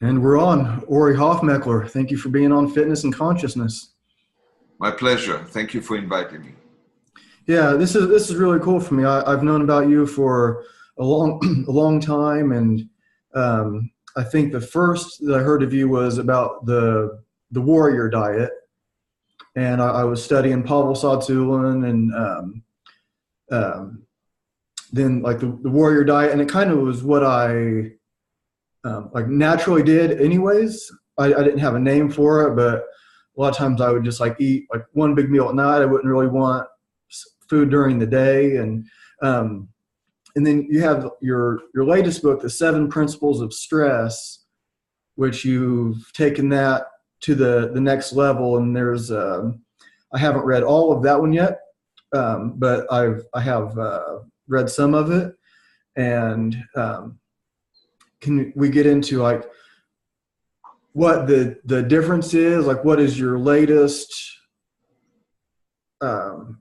And we're on. Ori Hofmekler, thank you for being on Fitness and Consciousness. My pleasure. Thank you for inviting me. Yeah, this is really cool for me. I've known about you for a long time, and I think the first that I heard of you was about the warrior diet, and I was studying Pavel Tsatsouline and then like the warrior diet, and it kind of was what I like naturally did anyways. I didn't have a name for it, but a lot of times I would just like eat like one big meal at night. I wouldn't really want food during the day. And then you have your latest book, The 7 Principles of Stress, which you've taken that to the next level. And there's I haven't read all of that one yet, but I have read some of it. And can we get into like what the difference is? Like, what is your latest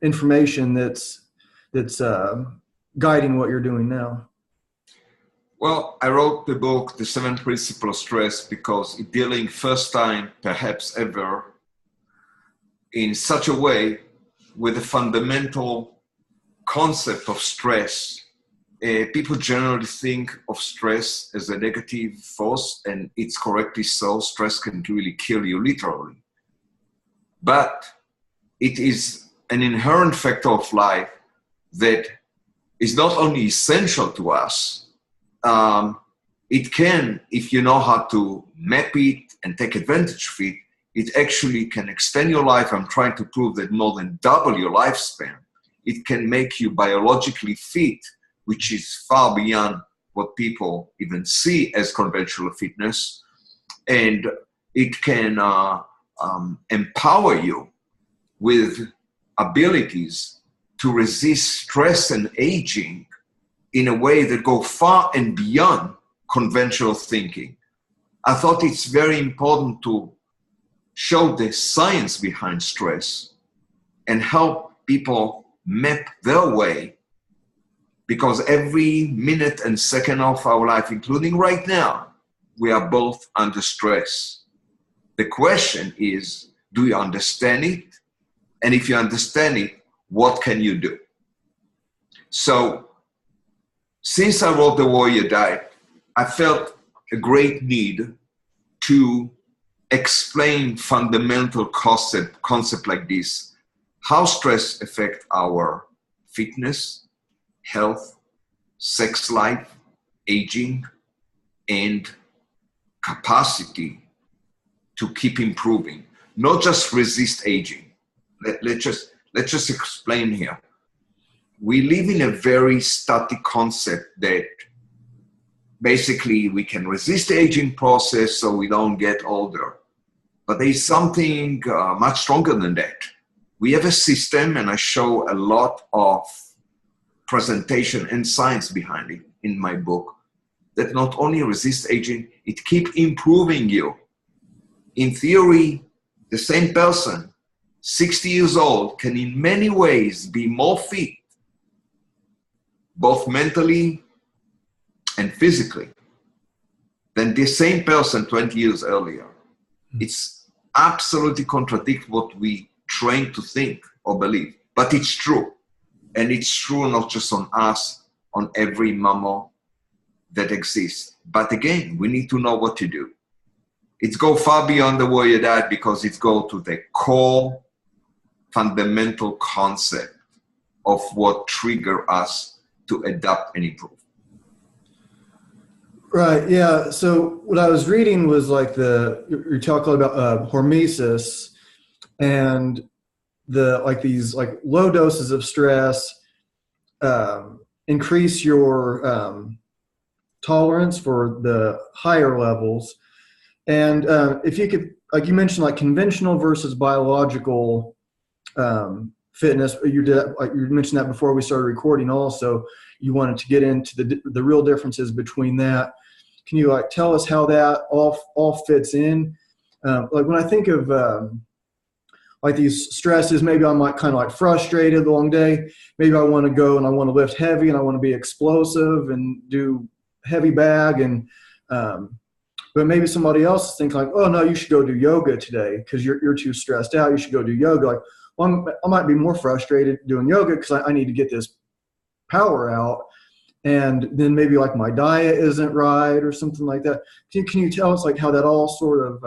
information that's guiding what you're doing now? Well, I wrote the book, The 7 Principles of Stress, because it's dealing first time, perhaps ever, in such a way with the fundamental concept of stress. People generally think of stress as a negative force, and it's correctly so. Stress can really kill you, literally. But it is an inherent factor of life that is not only essential to us, it can, if you know how to map it and take advantage of it, it actually can extend your life. I'm trying to prove that more than double your lifespan. It can make you biologically fit, which is far beyond what people even see as conventional fitness. And it can empower you with abilities to resist stress and aging in a way that go far and beyond conventional thinking. I thought it's very important to show the science behind stress and help people map their way, because every minute and second of our life, including right now, we are both under stress. The question is, do you understand it? And if you understand it, what can you do? So, since I wrote The Warrior Diet, I felt a great need to explain fundamental concept like this, how stress affects our fitness, health, sex life, aging, and capacity to keep improving, not just resist aging. Let's just explain here. We live in a very static concept that basically we can resist the aging process so we don't get older. But there's something much stronger than that. We have a system, and I show a lot of presentation and science behind it in my book, that not only resists aging, it keeps improving you. In theory, the same person, 60 years old, can in many ways be more fit, both mentally and physically, than the same person 20 years earlier. It's absolutely contradicts what we train to think or believe, but it's true. And it's true not just on us, on every mammal that exists. But again, we need to know what to do. It's go far beyond the warrior diet, because it's go to the core fundamental concept of what trigger us to adapt and improve. Right. Yeah. So what I was reading was like you're talking about hormesis, and these low doses of stress increase your tolerance for the higher levels. And if you could, like you mentioned, like conventional versus biological fitness, you mentioned that before we started recording. Also, you wanted to get into the real differences between that. Can you like tell us how that all fits in? Like when I think of like these stresses, maybe I'm like kind of like frustrated the long day. Maybe I want to go and I want to lift heavy and I want to be explosive and do heavy bag. And But maybe somebody else thinks like, oh no, you should go do yoga today because you're too stressed out. You should go do yoga. Like, well, I might be more frustrated doing yoga because I need to get this power out. And then maybe like my diet isn't right or something like that. Can you tell us like how that all sort of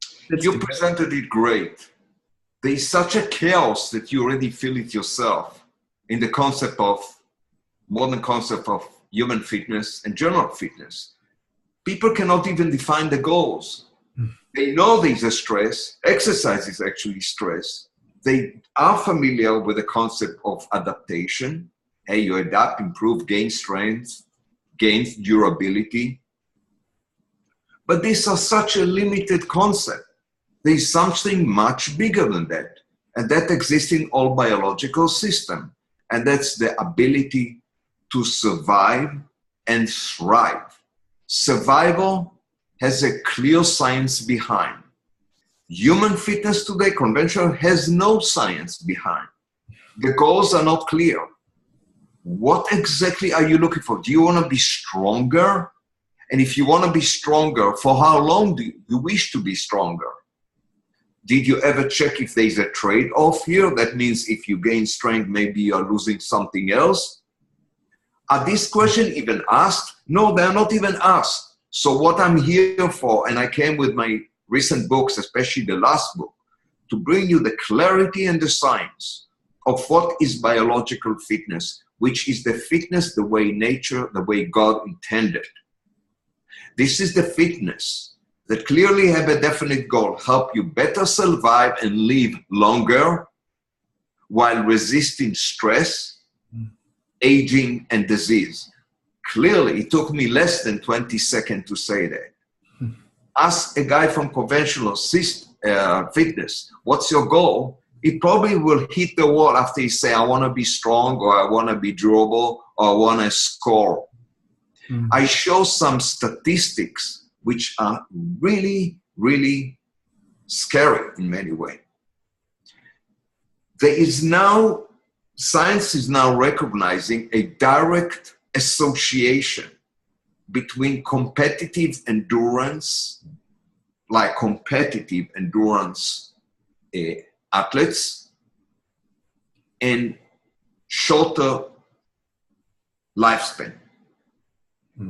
fits You together? presented it great. There is such a chaos that you already feel it yourself in the concept of modern concept of human fitness and general fitness. People cannot even define the goals. They know there's a stress. Exercise is actually stress. They are familiar with the concept of adaptation. Hey, you adapt, improve, gain strength, gain durability. But these are such a limited concept. There is something much bigger than that. And that exists in all biological systems. And that's the ability to survive and thrive. Survival has a clear science behind. Human fitness today, conventional, has no science behind. The goals are not clear. What exactly are you looking for? Do you want to be stronger? And if you want to be stronger, for how long do you wish to be stronger? Did you ever check if there's a trade-off here? That means if you gain strength, maybe you're losing something else. Are these questions even asked? No, they're not even asked. So what I'm here for, and I came with my recent books, especially the last book, to bring you the clarity and the science of what is biological fitness, which is the fitness the way nature, the way God intended. This is the fitness that clearly have a definite goal, help you better survive and live longer while resisting stress, aging, and disease. Clearly, it took me less than 20 seconds to say that. Ask a guy from conventional fitness, what's your goal? He probably will hit the wall after he say, I want to be strong, or I want to be durable, or I want to score. I show some statistics which are really, really scary in many ways. There is now, science is now recognizing a direct association between competitive endurance, like competitive endurance athletes, and shorter lifespan.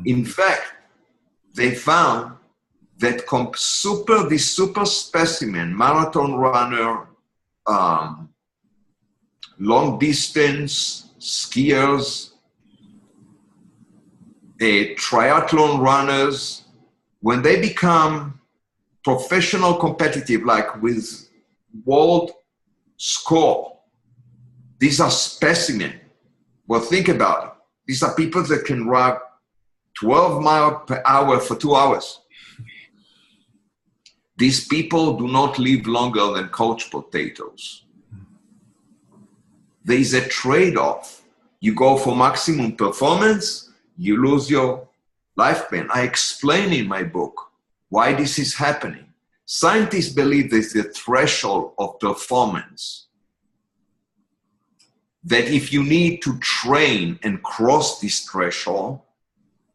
In fact, they found that this super specimen, marathon runner, long distance skiers, triathlon runners, when they become professional competitive, like with world score, these are specimen. Well, think about it. These are people that can run 12 miles per hour for 2 hours. These people do not live longer than couch potatoes. There is a trade-off. You go for maximum performance, you lose your lifespan. I explain in my book why this is happening. Scientists believe there's a threshold of performance that if you need to train and cross this threshold,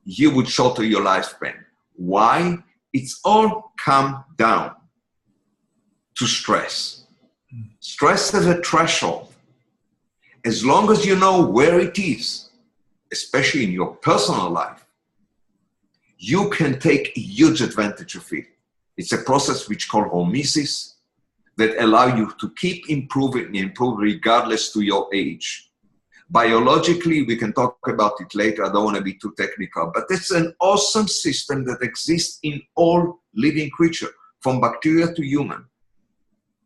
you would shorten your lifespan. Why? It's all come down to stress. Stress has a threshold. As long as you know where it is, especially in your personal life, you can take a huge advantage of it. It's a process which called hormesis that allow you to keep improving and improve regardless to your age. Biologically, we can talk about it later. I don't want to be too technical, but it's an awesome system that exists in all living creatures, from bacteria to human,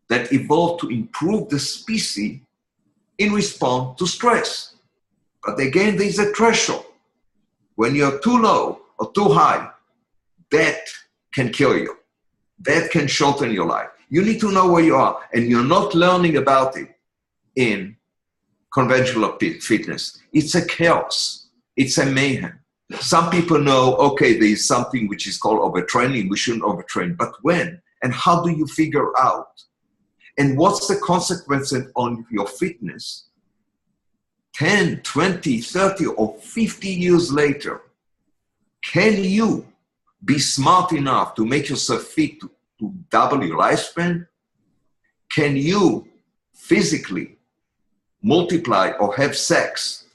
that evolved to improve the species in response to stress. But again, there's a threshold. When you're too low or too high, that can kill you. That can shorten your life. You need to know where you are, and you're not learning about it in conventional fitness. It's a chaos. It's a mayhem. Some people know, okay, there is something which is called overtraining. We shouldn't overtrain. But when? And how do you figure out? And what's the consequences on your fitness 10, 20, 30, or 50 years later? Can you be smart enough to make yourself fit to double your lifespan? Can you physically multiply or have sex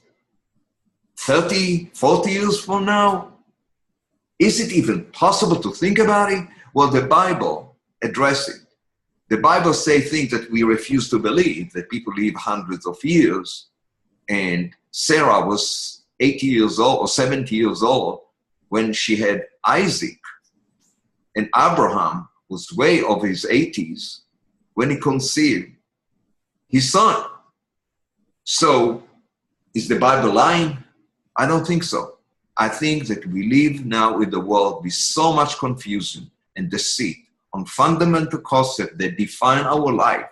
30, 40 years from now? Is it even possible to think about it? Well, the Bible addresses it. The Bible says things that we refuse to believe, that people live hundreds of years, and Sarah was 80 years old or 70 years old when she had Isaac, and Abraham was way over his 80s when he conceived his son. So, is the Bible lying? I don't think so. I think that we live now in the world with so much confusion and deceit on fundamental concepts that define our life,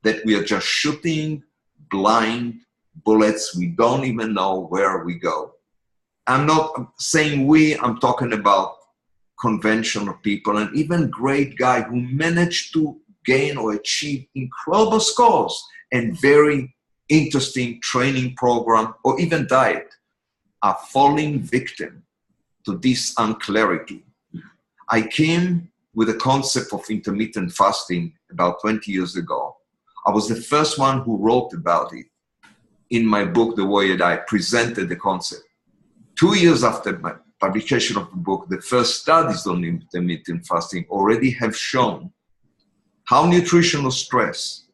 that we are just shooting blind bullets. We don't even know where we go. I'm not saying we, I'm talking about conventional people and even great guys who managed to gain or achieve incredible scores and very interesting training program or even diet are falling victim to this unclarity. I came with the concept of intermittent fasting about 20 years ago. I was the first one who wrote about it. In my book, The Warrior Diet, presented the concept. 2 years after my publication of the book, the first studies on intermittent fasting already have shown how nutritional stress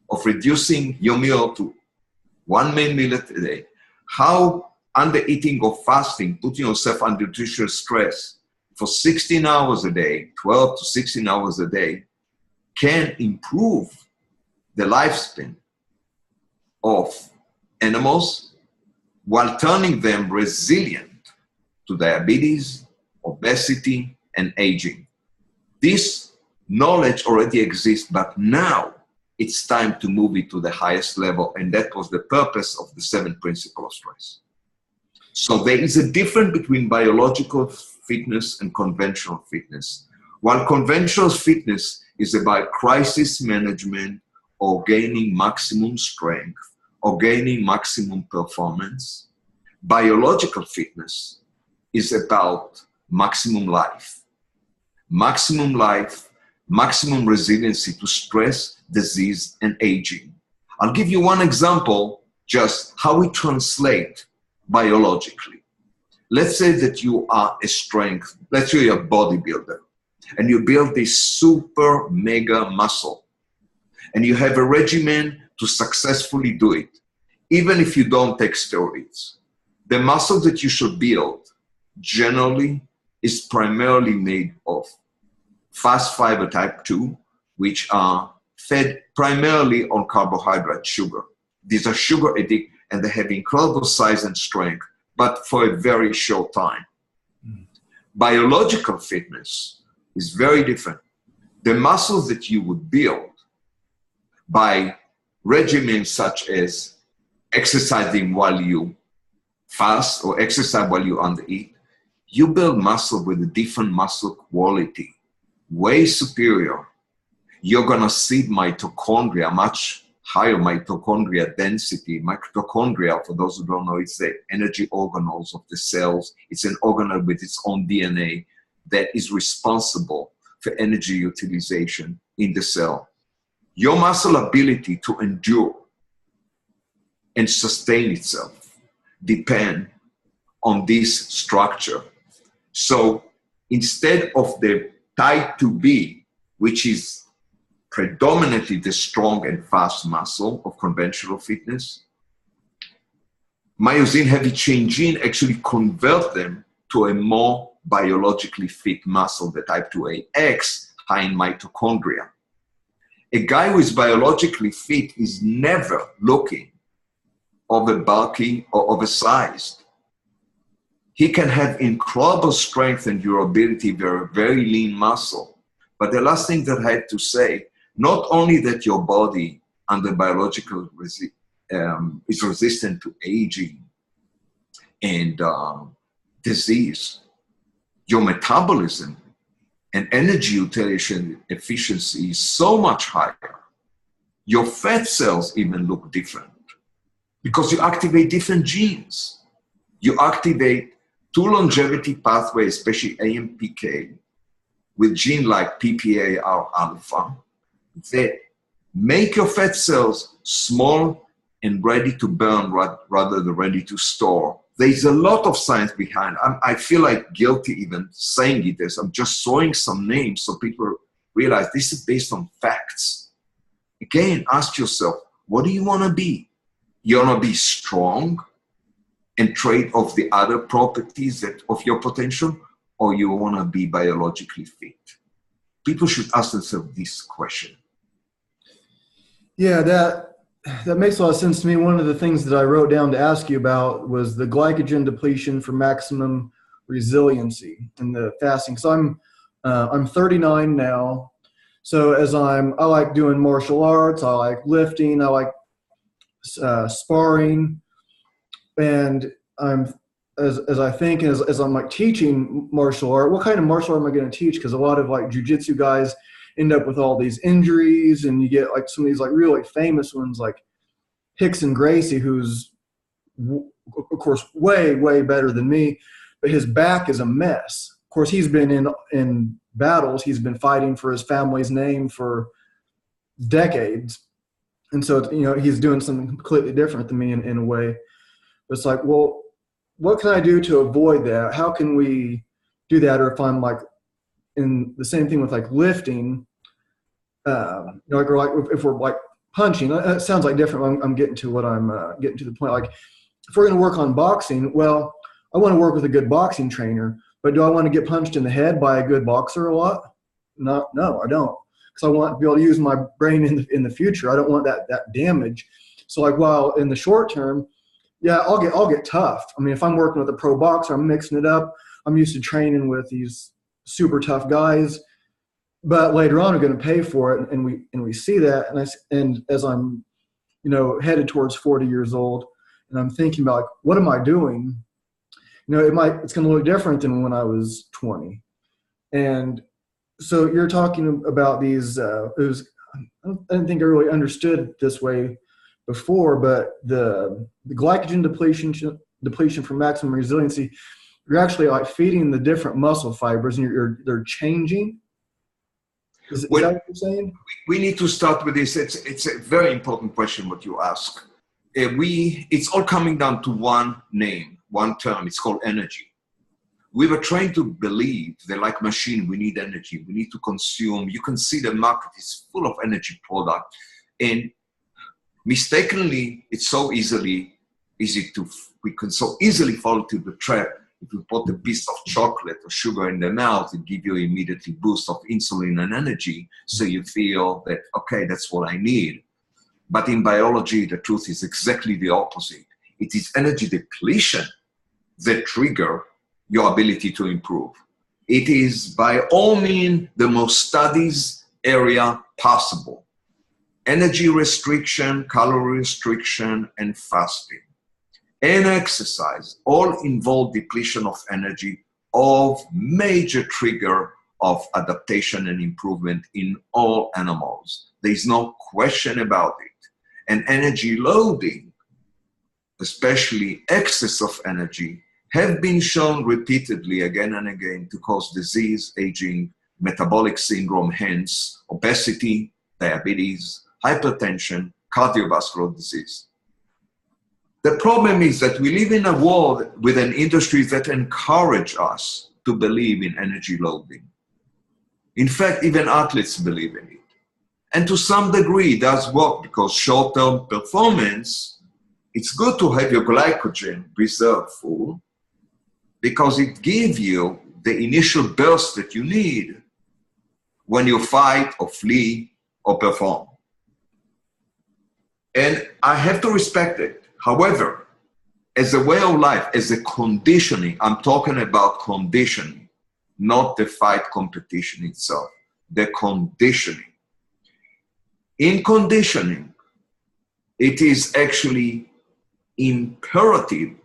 of reducing your meal to one main meal a day, how under eating or fasting, putting yourself under nutritional stress for 16 hours a day, 12 to 16 hours a day, can improve the lifespan of animals while turning them resilient to diabetes, obesity, and aging. This knowledge already exists, but now it's time to move it to the highest level, and that was the purpose of the 7 principles of stress. So there is a difference between biological fitness and conventional fitness. While conventional fitness is about crisis management or gaining maximum strength or gaining maximum performance, biological fitness is about maximum life. Maximum life, maximum resiliency to stress, disease, and aging. I'll give you one example, just how we translate biologically. Let's say that you are let's say you're a bodybuilder, and you build this super mega muscle, and you have a regimen to successfully do it, even if you don't take steroids. The muscle that you should build generally is primarily made of fast fiber type 2, which are fed primarily on carbohydrate, sugar. These are sugar addicts, and they have incredible size and strength, but for a very short time. Biological fitness is very different. The muscles that you would build by regimens such as exercising while you fast or exercise while you undereat, you build muscle with a different muscle quality, way superior. You're gonna see mitochondria, much higher mitochondria density. Mitochondria, for those who don't know, it's the energy organelles of the cells. It's an organelle with its own DNA that is responsible for energy utilization in the cell. Your muscle ability to endure and sustain itself depend on this structure. So instead of the type 2B, which is predominantly the strong and fast muscle of conventional fitness, myosin heavy chain gene actually convert them to a more biologically fit muscle, the type 2AX, high in mitochondria. A guy who is biologically fit is never looking over bulky or oversized. He can have incredible strength and durability, very, very lean muscle. But the last thing that I had to say, not only that your body under biological is resistant to aging and disease, your metabolism and energy utilization efficiency is so much higher. Your fat cells even look different because you activate different genes. You activate two longevity pathways, especially AMPK, with gene like PPAR alpha, that make your fat cells small and ready to burn rather than ready to store. There's a lot of science behind. I feel like guilty even saying it as I'm just throwing some names so people realize this is based on facts. Again, ask yourself, what do you want to be? You want to be strong and trade off the other properties of your potential, or you want to be biologically fit? People should ask themselves this question. Yeah, that makes a lot of sense to me. One of the things that I wrote down to ask you about was the glycogen depletion for maximum resiliency in the fasting. So I'm 39 now. So I like doing martial arts, I like lifting, I like sparring, and as I think as I'm like teaching martial art, what kind of martial art am I going to teach? Because a lot of like jujitsu guys end up with all these injuries, and you get like some of these like really famous ones like Hickson Gracie, who's of course way better than me, but his back is a mess. Of course, he's been in battles, he's been fighting for his family's name for decades, and so he's doing something completely different than me in a way. But it's like, well, what can I do to avoid that? How can we do that? Or if I'm like in the same thing with like lifting, or like if we're like punching, it sounds like different. I'm getting to what I'm getting to the point. Like if we're going to work on boxing, well, I want to work with a good boxing trainer, but do I want to get punched in the head by a good boxer a lot? No, I don't, because I want to be able to use my brain in the future. I don't want that damage. So like, while in the short term, yeah, I'll get tough. I mean, if I'm working with a pro boxer, I'm mixing it up. I'm used to training with these super tough guys, but later on, I'm going to pay for it, and we see that. And as I'm, headed towards 40 years old, and I'm thinking about like, what am I doing? It's going to look different than when I was 20. And so you're talking about these. I didn't think I really understood it this way before, but the glycogen depletion for maximum resiliency, you're actually like feeding the different muscle fibers, and they're changing. Is that what you're saying? We need to start with this. It's a very important question what you ask. It's all coming down to one name, one term. It's called energy. We were trained to believe that like machine, we need energy. We need to consume. You can see the market is full of energy product, and mistakenly, it's so easy we can so easily fall into the trap. If you put a piece of chocolate or sugar in the mouth, it gives you immediately boost of insulin and energy. So you feel that, okay, that's what I need. But in biology, the truth is exactly the opposite. It is energy depletion that trigger your ability to improve. It is by all means the most studied area possible. Energy restriction, calorie restriction, and fasting, and exercise all involve depletion of energy, of major trigger of adaptation and improvement in all animals. There's no question about it. And energy loading, especially excess of energy, have been shown repeatedly again and again to cause disease, aging, metabolic syndrome, hence obesity, diabetes, hypertension, cardiovascular disease. The problem is that we live in a world with an industry that encourages us to believe in energy loading. In fact, even athletes believe in it. And to some degree, it does work, because short-term performance, it's good to have your glycogen reserve full, because it gives you the initial burst that you need when you fight or flee or perform. And I have to respect it. However, as a way of life, as a conditioning, I'm talking about conditioning, not the fight competition itself, the conditioning. In conditioning, it is actually imperative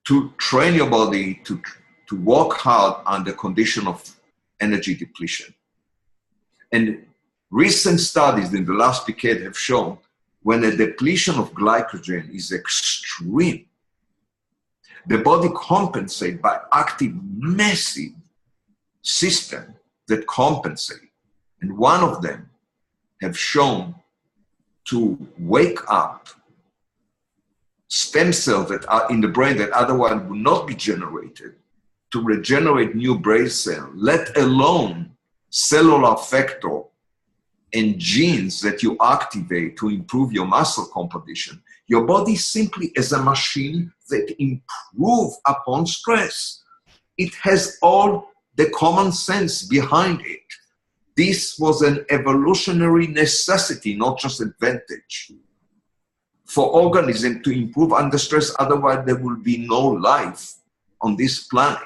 to train your body to work hard under condition of energy depletion. And recent studies in the last decade have shown when the depletion of glycogen is extreme, The body compensates by active massive system that compensate. And one of them have shown to wake up stem cells that are in the brain that otherwise would not be generated, to regenerate new brain cells, let alone cellular factor and genes that you activate to improve your muscle composition. Your body simply is a machine that improves upon stress. It has all the common sense behind it. This was an evolutionary necessity, not just advantage, for organisms to improve under stress. Otherwise, there will be no life on this planet.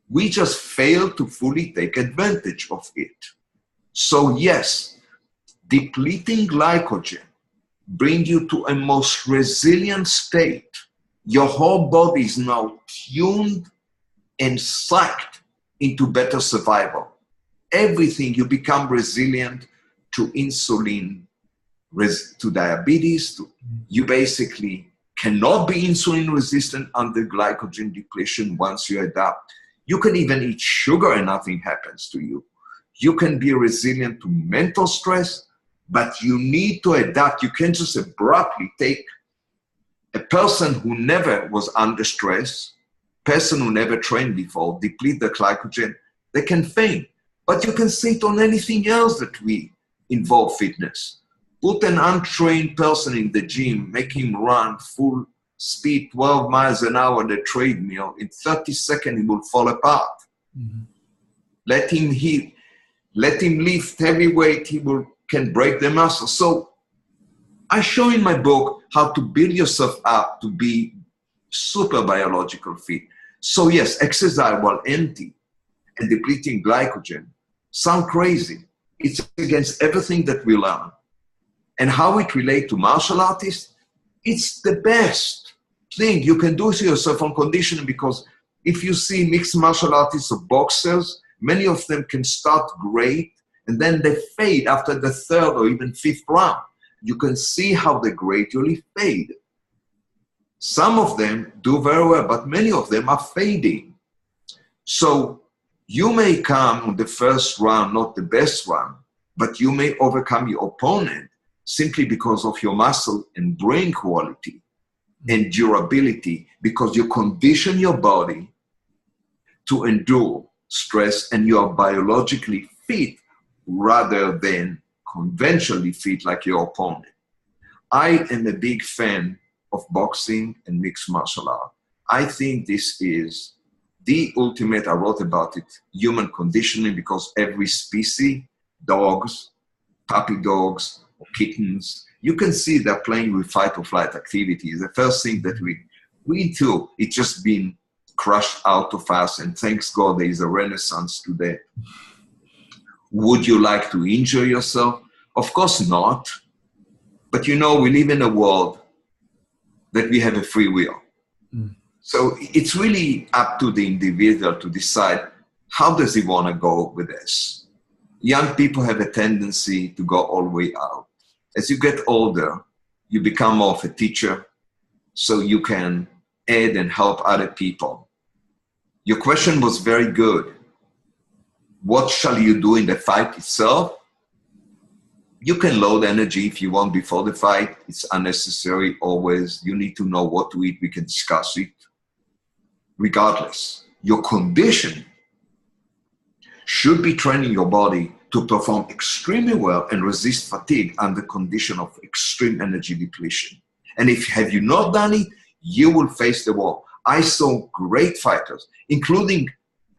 We just fail to fully take advantage of it. So yes, depleting glycogen brings you to a most resilient state. Your whole body is now tuned and psyched into better survival. Everything, you become resilient to insulin, to diabetes. You basically cannot be insulin resistant under glycogen depletion once you adapt. You can even eat sugar and nothing happens to you. You can be resilient to mental stress, but you need to adapt. You can't just abruptly take a person who never was under stress, person who never trained before, deplete the glycogen, they can faint. But you can see it on anything else that we involve fitness. Put an untrained person in the gym, make him run full speed, 12 miles an hour on the treadmill. In 30 seconds, he will fall apart. Mm-hmm. Let him lift heavy weight, can break the muscle. So I show in my book how to build yourself up to be super biological fit. So yes, exercise while empty and depleting glycogen sound crazy. It's against everything that we learn. And how it relates to martial artists, it's the best thing you can do to yourself on conditioning, because if you see mixed martial artists or boxers, many of them can start great and then they fade after the third or even fifth round. You can see how they gradually fade. Some of them do very well, but many of them are fading. So you may come on the first round, not the best round, but you may overcome your opponent simply because of your muscle and brain quality and durability, because you condition your body to endure stress and you are biologically fit rather than conventionally fit like your opponent. I am a big fan of boxing and mixed martial art. I think this is the ultimate, I wrote about it, human conditioning, because every species, dogs, puppy dogs, or kittens, you can see they're playing with fight or flight activities. The first thing that we do, it's just been crushed out of us, and thanks God there is a renaissance today. Would you like to injure yourself? Of course not. But you know, we live in a world that we have a free will. Mm. So it's really up to the individual to decide how does he want to go with this. Young people have a tendency to go all the way out. As you get older, you become more of a teacher, so you can aid and help other people. Your question was very good. What shall you do in the fight itself? You can load energy if you want before the fight. It's unnecessary always. You need to know what to eat. We can discuss it. Regardless, your condition should be training your body to perform extremely well and resist fatigue under condition of extreme energy depletion. And if have you not done it, you will face the wall. I saw great fighters, including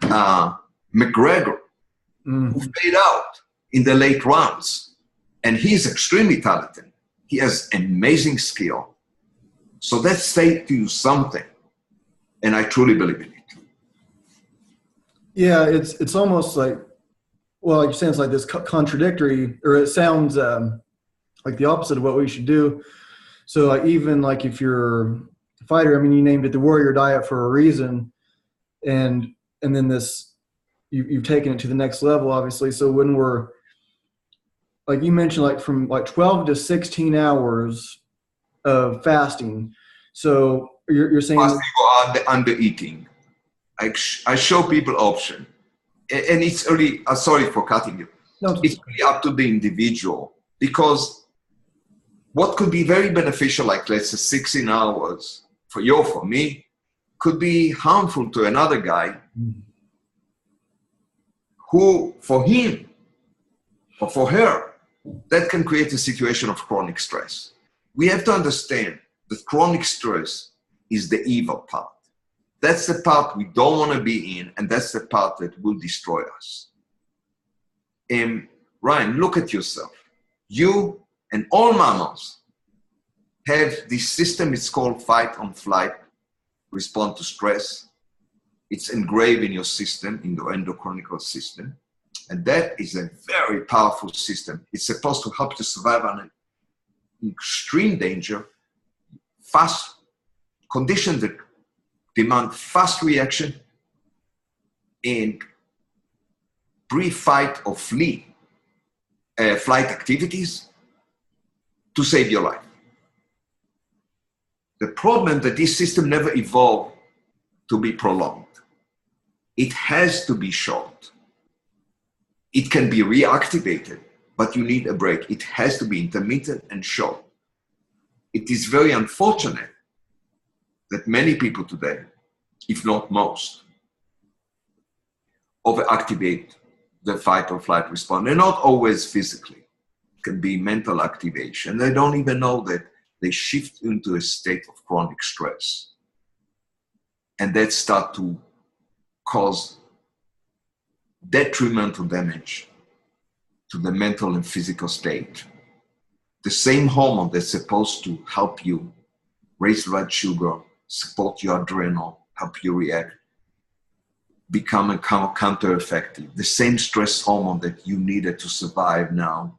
McGregor, who fade out in the late rounds. And he's extremely talented. He has amazing skill. So that says to you something. And I truly believe in it. Yeah, it's almost like, well, like you're saying, it's like this contradictory, or it sounds like the opposite of what we should do. So like, even like if you're a fighter, I mean, you named it the warrior diet for a reason. And then this, you've taken it to the next level, obviously. So when we're, like you mentioned, like from like 12 to 16 hours of fasting. So You're saying fasting or under eating. I show people option, and it's really, sorry for cutting you. no, It's really up to the individual, because what could be very beneficial, like let's say 16 hours for you or for me, could be harmful to another guy who, for him or for her, that can create a situation of chronic stress. We have to understand that chronic stress is the evil part. That's the part we don't want to be in, and that's the part that will destroy us. Ryan, look at yourself. You and all mammals have this system, it's called fight or flight, respond to stress. It's engraved in your system, in the endocrine system. And that is a very powerful system. It's supposed to help you survive on an extreme danger, fast conditions that demand fast reaction and brief fight or flight activities to save your life. The problem that this system never evolved to be prolonged. It has to be short. It can be reactivated, but you need a break. It has to be intermittent and short. It is very unfortunate that many people today, if not most, overactivate the fight or flight response. And not always physically. It can be mental activation. They don't even know that they shift into a state of chronic stress. And that starts to cause detrimental damage to the mental and physical state. The same hormone that's supposed to help you raise blood sugar, support your adrenal, help you react, become counter-effective. The same stress hormone that you needed to survive now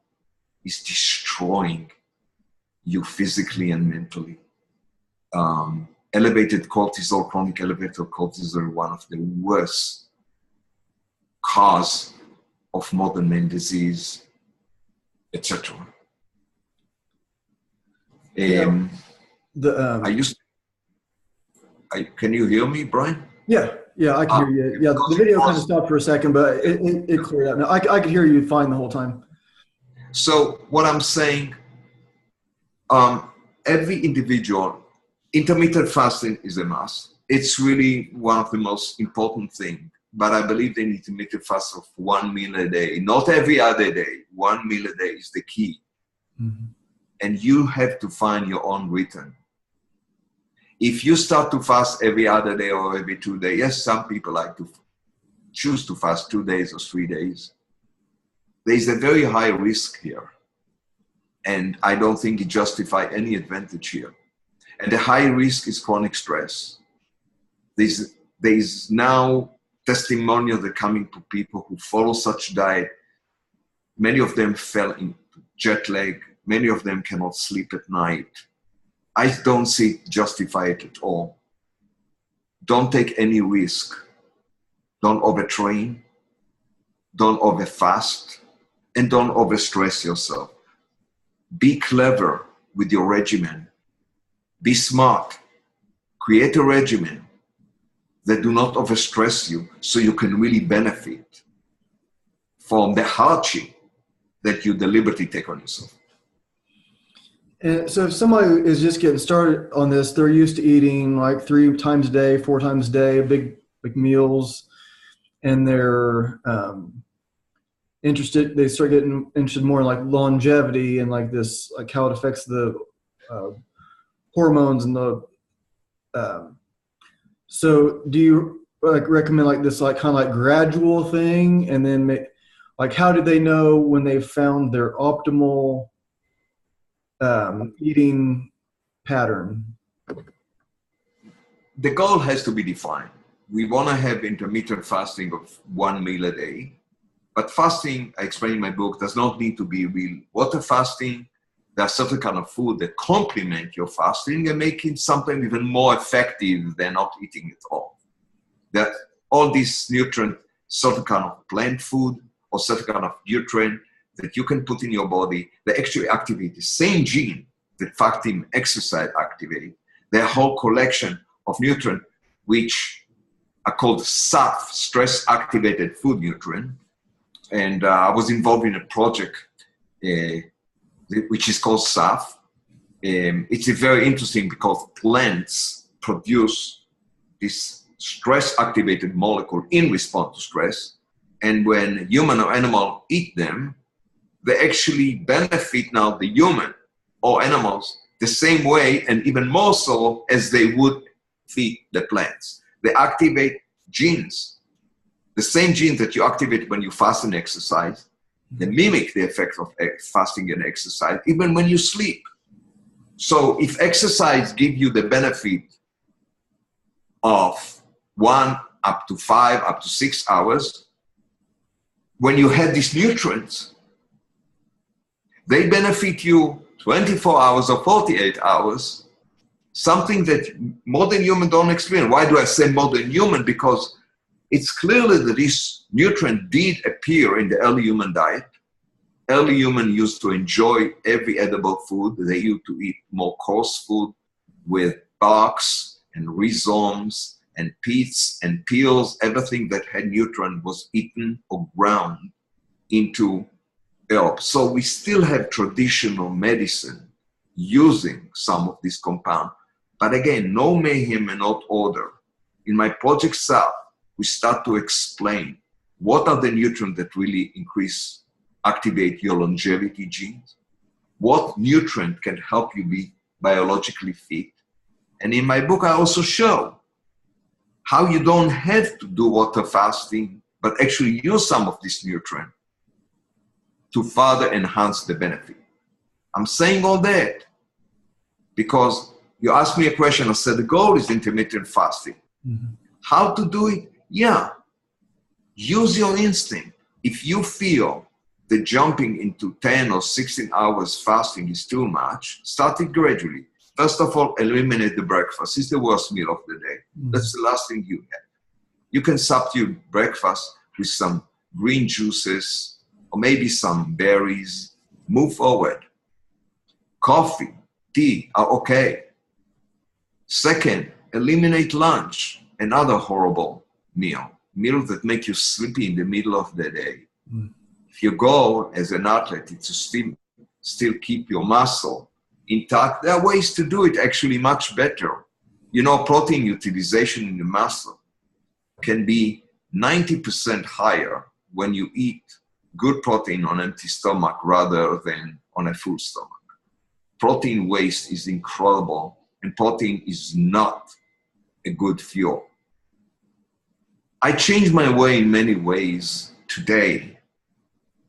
is destroying you physically and mentally. Elevated cortisol, chronic elevated cortisol, one of the worst cause of modern man disease, etc. Can you hear me, Brian? Yeah, I can hear you. Yeah, the video kind of stopped for a second, but it cleared up. Now I could hear you fine the whole time. So what I'm saying, every individual, intermittent fasting is a must. It's really one of the most important things. But I believe they need to make a fast of 1 meal a day, not every other day. 1 meal a day is the key. Mm-hmm. And you have to find your own rhythm. If you start to fast every other day or every 2 days, yes, some people like to choose to fast 2 days or 3 days. There's a very high risk here. And I don't think it justifies any advantage here. And the high risk is chronic stress. There's now testimonials that are coming to people who follow such diet. Many of them fell into jet lag. Many of them cannot sleep at night. I don't see it justified at all. Don't take any risk. Don't overtrain. Don't overfast. And don't overstress yourself. Be clever with your regimen. Be smart. Create a regimen that do not overstress you so you can really benefit from the hardship that you deliberately take on yourself. And so if somebody is just getting started on this, they're used to eating like 3 times a day, 4 times a day, big meals, and they're interested, they start getting interested more in like longevity and like this, like how it affects the hormones and the so do you like recommend like this like kind of like gradual thing, and then like how do they know when they found their optimal eating pattern? The goal has to be defined. We want to have intermittent fasting of 1 meal a day, but fasting, I explain in my book, does not need to be real water fasting. There are certain kind of food that complement your fasting and make it something even more effective than not eating at all. That all these nutrients, certain kind of plant food or certain kind of nutrient that you can put in your body, they actually activate the same gene that fasting exercise activate, Their whole collection of nutrients, which are called SAF, stress-activated food nutrient. And I was involved in a project which is called SAF. It's very interesting because plants produce this stress-activated molecule in response to stress. And when human or animal eat them, they actually benefit now the human or animals the same way and even more so as they would feed the plants. They activate genes, the same genes that you activate when you fast and exercise. They mimic the effects of fasting and exercise even when you sleep. So if exercise gives you the benefit of 1 up to 5 up to 6 hours, when you have these nutrients, they benefit you 24 hours or 48 hours, something that modern humans don't experience. Why do I say modern human? Because it's clearly that this nutrient did appear in the early human diet. Early humans used to enjoy every edible food. They used to eat more coarse food with barks and rhizomes and pits and peels. Everything that had nutrient was eaten or ground into herbs. So we still have traditional medicine using some of this compound. But again, no mayhem and not order. In my project SAF, we start to explain what are the nutrients that really activate your longevity genes, what nutrient can help you be biologically fit. And in my book, I also show how you don't have to do water fasting, but actually use some of this nutrient to further enhance the benefit. I'm saying all that because you asked me a question. I said the goal is intermittent fasting. Mm-hmm. How to do it? Yeah, use your instinct. If you feel that jumping into 10 or 16 hours fasting is too much, start it gradually. First of all, eliminate the breakfast. It's the worst meal of the day. Mm-hmm. That's the last thing you have. You can substitute breakfast with some green juices or maybe some berries. Move forward. Coffee, tea are okay. Second, eliminate lunch, another horrible meals that make you sleepy in the middle of the day. Mm. If your goal as an athlete is to still keep your muscle intact, there are ways to do it actually much better. You know, protein utilization in the muscle can be 90% higher when you eat good protein on empty stomach rather than on a full stomach. Protein waste is incredible, and protein is not a good fuel. I changed my way in many ways today.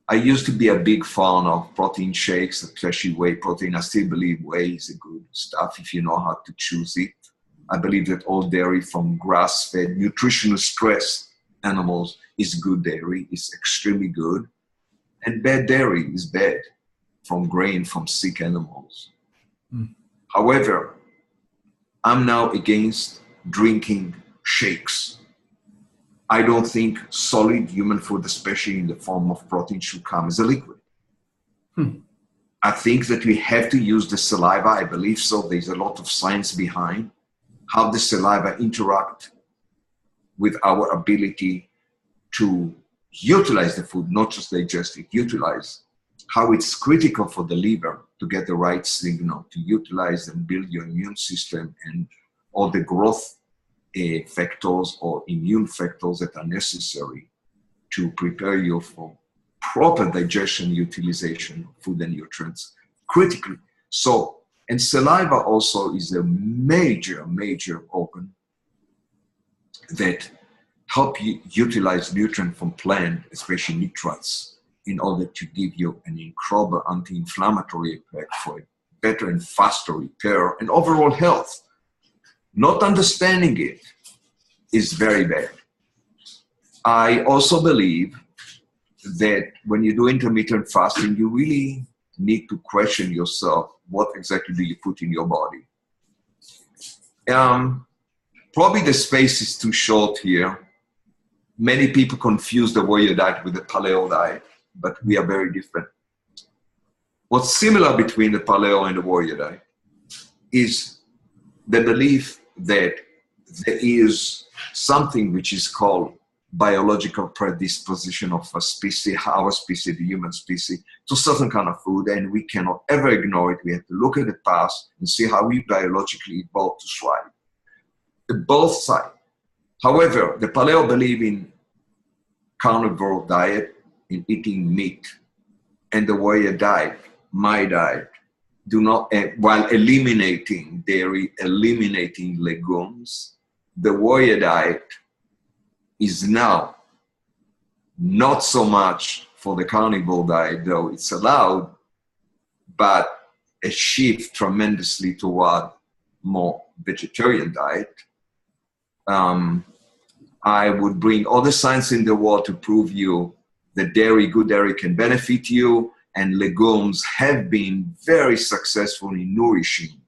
I used to be a big fan of protein shakes, especially whey protein. I still believe whey is a good stuff if you know how to choose it. I believe that all dairy from grass-fed, nutritional stress animals is good dairy, is extremely good. And bad dairy is bad from grain from sick animals. Mm. However, I'm now against drinking shakes. I don't think solid human food, especially in the form of protein, should come as a liquid. I think that we have to use the saliva. I believe so. There's a lot of science behind how the saliva interact with our ability to utilize the food, not just digest it, utilize, how it's critical for the liver to get the right signal, to utilize and build your immune system and all the growth factors or immune factors that are necessary to prepare you for proper digestion, utilization of food and nutrients critically. So, and saliva also is a major organ that help you utilize nutrient from plant, especially nitrates, in order to give you an incredible anti-inflammatory effect for a better and faster repair and overall health. Not understanding it is very bad. I also believe that when you do intermittent fasting, you really need to question yourself, what exactly do you put in your body? Probably the space is too short here. Many people confuse the warrior diet with the paleo diet, but we are very different. What's similar between the paleo and the warrior diet is the belief that there is something which is called biological predisposition of a species, our species, the human species, to certain kind of food, and we cannot ever ignore it. We have to look at the past and see how we biologically evolved to thrive. Both sides. However, the paleo believe in carnivore diet, in eating meat, and the warrior diet, my diet, do not, while eliminating dairy, eliminating legumes, the warrior diet is now not so much for the carnivore diet, though it's allowed, but a shift tremendously toward more vegetarian diet. I would bring all the science in the world to prove you that dairy, good dairy can benefit you, and legumes have been very successful in nourishing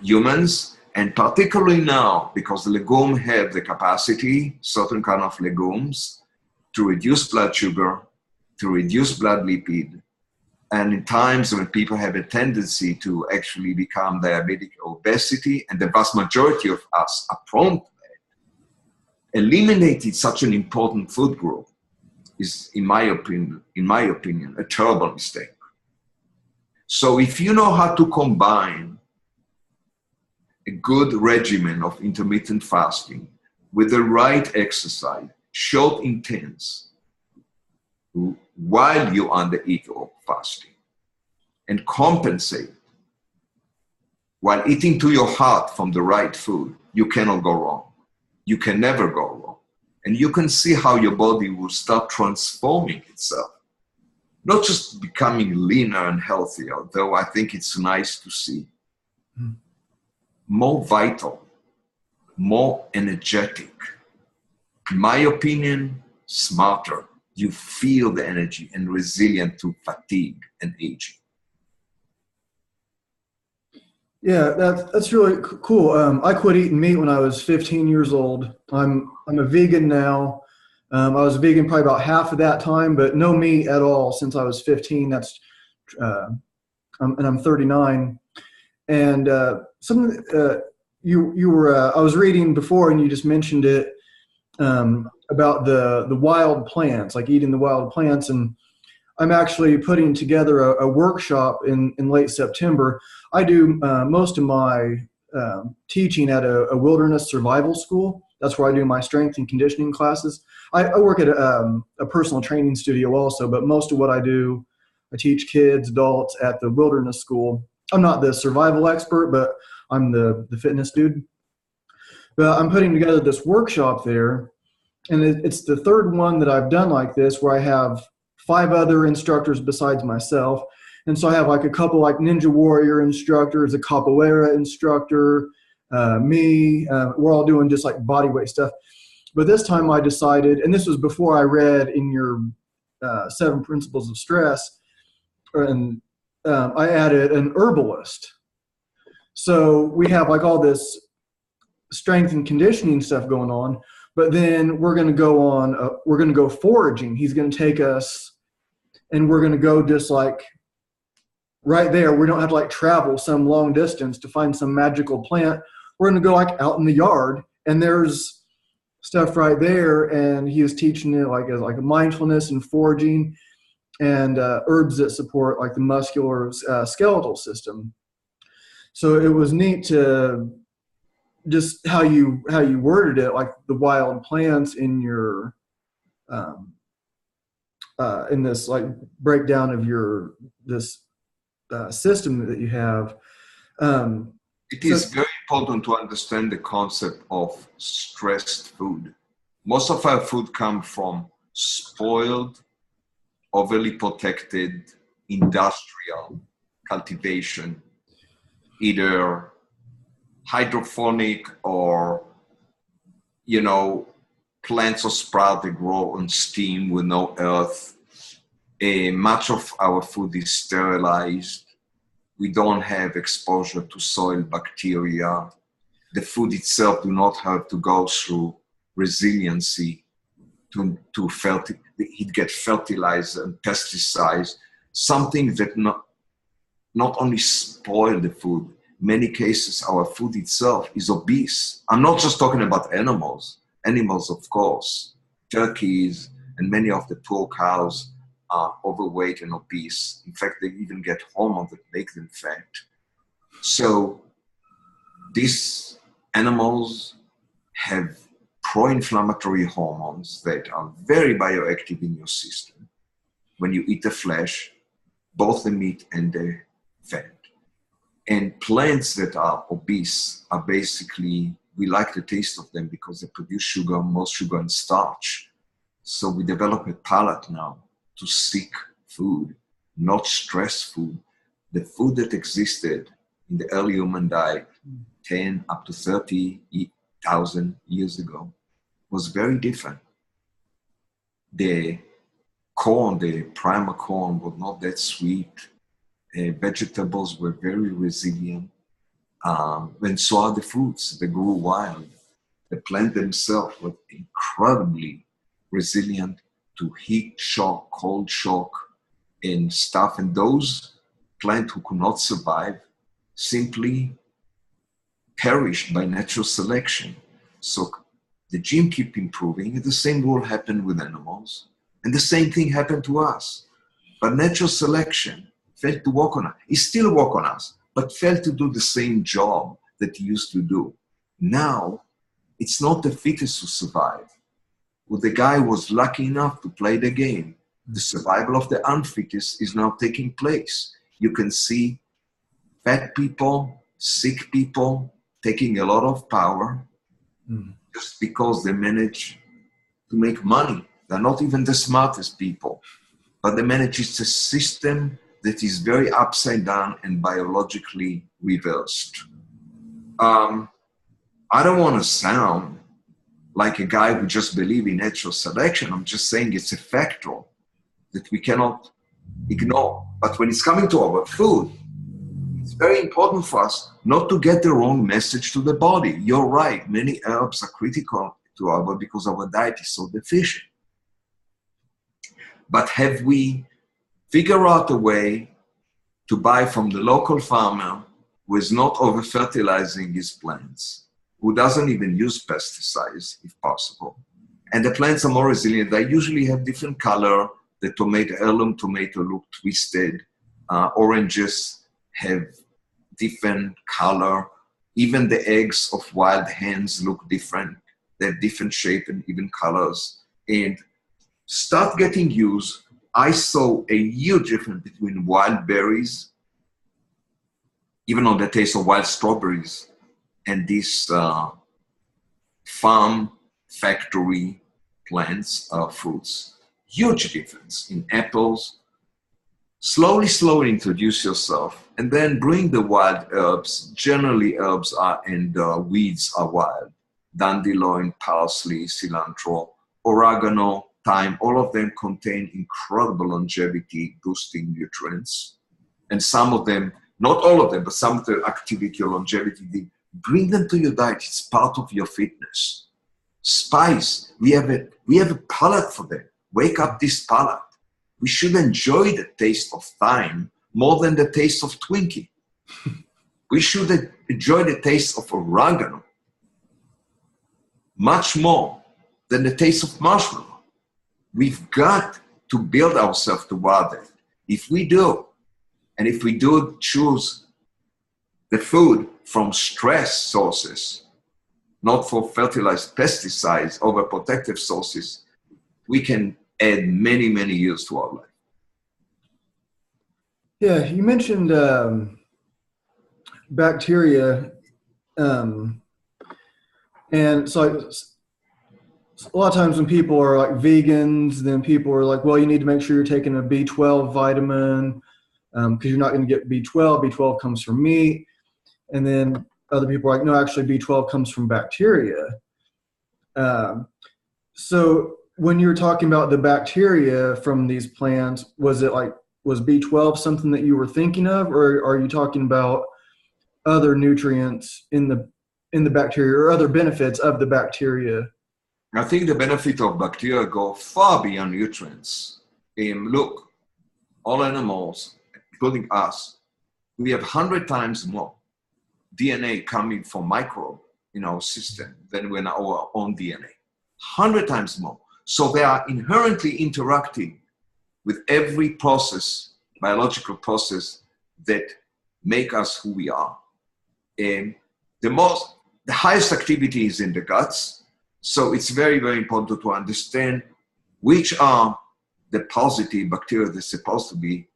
humans, and particularly now, because the legumes have the capacity, certain kind of legumes, to reduce blood sugar, to reduce blood lipid, and in times when people have a tendency to actually become diabetic or obesity, and the vast majority of us are prone to that, eliminating such an important food group is, in my opinion, a terrible mistake. So if you know how to combine a good regimen of intermittent fasting with the right exercise, short intense, while you undereat or fasting, and compensate while eating to your heart from the right food, you cannot go wrong. You can never go wrong. And you can see how your body will start transforming itself. Not just becoming leaner and healthier, though I think it's nice to see. More vital, more energetic. In my opinion, smarter. You feel the energy and resilient to fatigue and aging. Yeah, that's really cool. I quit eating meat when I was 15 years old. I'm a vegan now. I was a vegan probably about half of that time, but no meat at all since I was 15. That's and I'm 39. And something you were I was reading before, and you just mentioned it about the wild plants, like eating the wild plants. And I'm actually putting together a workshop in late September. I do most of my teaching at a wilderness survival school. That's where I do my strength and conditioning classes. I work at a personal training studio also, but most of what I do, I teach kids, adults at the wilderness school. I'm not the survival expert, but I'm the fitness dude. But I'm putting together this workshop there, and it's the third one that I've done like this, where I have 5 other instructors besides myself. And so I have like a couple like Ninja Warrior instructors, a Capoeira instructor, me. We're all doing just like body weight stuff. But this time I decided, and this was before I read in your 7 Principles of Stress, and I added an herbalist. So we have like all this strength and conditioning stuff going on, but then we're going to go foraging. He's going to take us, and we're going to go just like right there. We don't have to like travel some long distance to find some magical plant. We're going to go like out in the yard, and there's stuff right there. And he was teaching it like as like a mindfulness and foraging, and herbs that support like the muscular skeletal system. So it was neat to just how you worded it, like the wild plants in your in this like breakdown of your this system that you have. It is very important to understand the concept of stressed food. Most of our food comes from spoiled, overly protected, industrial cultivation, either hydroponic or, plants or sprouts that grow on steam with no earth. Much of our food is sterilized. We don't have exposure to soil bacteria. The food itself do not have to go through resiliency to it get fertilized and pesticides, something that not only spoil the food, many cases, our food itself is obese. I'm not just talking about animals. Animals, of course, turkeys and many of the poor cows are overweight and obese. In fact, they even get hormones that make them fat. So these animals have pro-inflammatory hormones that are very bioactive in your system when you eat the flesh, both the meat and the fat. And plants that are obese are basically, we like the taste of them because they produce sugar, most sugar and starch. So we develop a palate now to seek food, not stress food. The food that existed in the early human diet 10 up to 30,000 years ago was very different. The corn, the primer corn, was not that sweet. Vegetables were very resilient. And so are the fruits that grew wild. The plant themselves were incredibly resilient to heat shock, cold shock, and stuff. And those plants who could not survive simply perished by natural selection. So the gene keep improving, and the same will happen with animals, and the same thing happened to us. But natural selection failed to work on us. It still works on us, but failed to do the same job that it used to do. Now, it's not the fittest who survive. Well, the guy was lucky enough to play the game. The survival of the unfittest is now taking place. You can see fat people, sick people taking a lot of power just because they manage to make money. They're not even the smartest people, but they manage. It's a system that is very upside down and biologically reversed. I don't want to sound like a guy who just believes in natural selection. I'm just saying it's a factor that we cannot ignore. But when it's coming to our food, it's very important for us not to get the wrong message to the body. You're right, many herbs are critical to our body because our diet is so deficient. But have we figured out a way to buy from the local farmer who is not over-fertilizing his plants, who doesn't even use pesticides if possible? And the plants are more resilient. They usually have different color. The heirloom tomato look twisted. Oranges have different color. Even the eggs of wild hens look different. They have different shape and even colors. And start getting used. I saw a huge difference between wild berries, even on the taste of wild strawberries, and these farm factory plants, fruits. Huge difference in apples. Slowly introduce yourself, and then bring the wild herbs. Generally, herbs are and weeds are wild. Dandelion, parsley, cilantro, oregano, thyme, all of them contain incredible longevity boosting nutrients. And some of them, not all of them, but some of the activity or longevity, they bring them to your diet. It's part of your fitness. Spice, we have a palate for them. Wake up this palate. We should enjoy the taste of thyme more than the taste of Twinkie. We should enjoy the taste of oregano much more than the taste of marshmallow. We've got to build ourselves toward that. If we do, and if we do choose the food from stress sources, not for fertilized pesticides, overprotective sources, we can add many, many years to our life. Yeah, you mentioned bacteria, and so a lot of times when people are like vegans, then people are like, well, you need to make sure you're taking a B12 vitamin because you're not going to get B12. B12 comes from meat. And then other people are like, no, actually B12 comes from bacteria. So when you were talking about the bacteria from these plants, was B12 something that you were thinking of, or are you talking about other nutrients in the bacteria or other benefits of the bacteria? I think the benefit of bacteria go far beyond nutrients. Look, all animals, including us, we have 100 times more DNA coming from microbe in our system than in our own DNA. 100 times more. So they are inherently interacting with every process, biological process that make us who we are. And the highest activity is in the guts. So it's very, very important to understand which are the positive bacteria that's supposed to be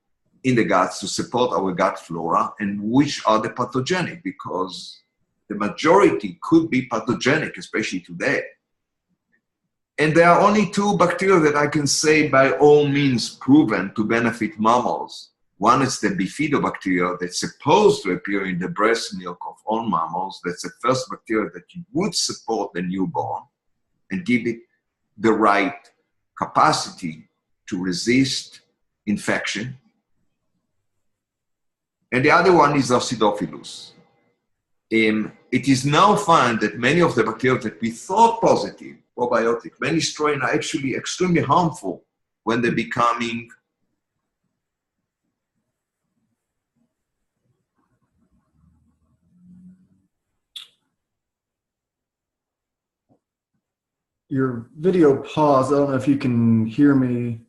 in the guts to support our gut flora, and which are the pathogenic, because the majority could be pathogenic, especially today. And there are only two bacteria that I can say by all means proven to benefit mammals. One is the bifidobacteria that's supposed to appear in the breast milk of all mammals. That's the first bacteria that you would support the newborn and give it the right capacity to resist infection. And the other one is Acidophilus. It is now found that many of the bacteria that we thought positive, probiotic, many strains are actually extremely harmful when they're becoming Your video paused. I don't know if you can hear me.